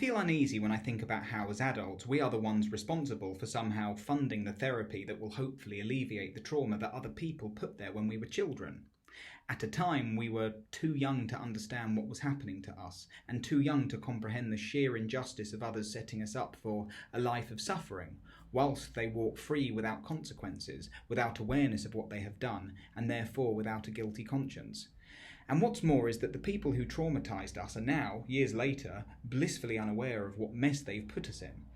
feel uneasy when I think about how, as adults, we are the ones responsible for somehow funding the therapy that will hopefully alleviate the trauma that other people put there when we were children. At a time, we were too young to understand what was happening to us, and too young to comprehend the sheer injustice of others setting us up for a life of suffering, whilst they walk free without consequences, without awareness of what they have done, and therefore without a guilty conscience. And what's more is that the people who traumatised us are now, years later, blissfully unaware of what mess they've put us in,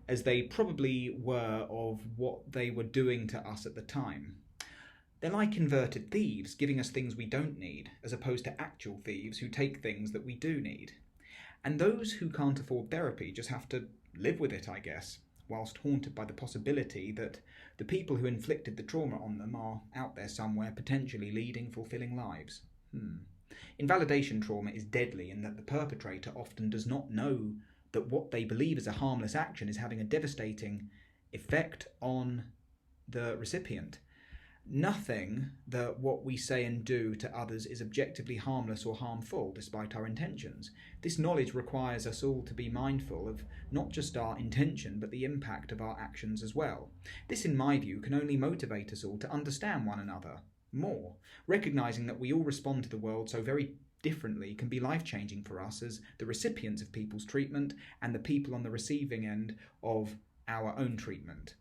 as they probably were of what they were doing to us at the time. They're like inverted thieves, giving us things we don't need, as opposed to actual thieves who take things that we do need. And those who can't afford therapy just have to live with it, I guess, whilst haunted by the possibility that the people who inflicted the trauma on them are out there somewhere potentially leading fulfilling lives. Invalidation trauma is deadly in that the perpetrator often does not know that what they believe is a harmless action is having a devastating effect on the recipient. Nothing that what we say and do to others is objectively harmless or harmful, despite our intentions. This knowledge requires us all to be mindful of not just our intention, but the impact of our actions as well. This, in my view, can only motivate us all to understand one another more. Recognising that we all respond to the world so very differently can be life-changing for us as the recipients of people's treatment and the people on the receiving end of our own treatment.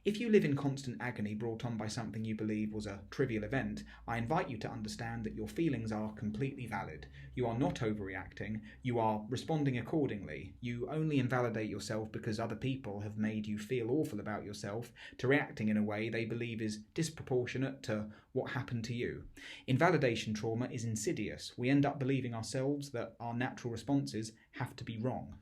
If you live in constant agony brought on by something you believe was a trivial event, I invite you to understand that your feelings are completely valid. You are not overreacting, you are responding accordingly. You only invalidate yourself because other people have made you feel awful about yourself to reacting in a way they believe is disproportionate to what happened to you. Invalidation trauma is insidious. We end up believing ourselves that our natural responses have to be wrong.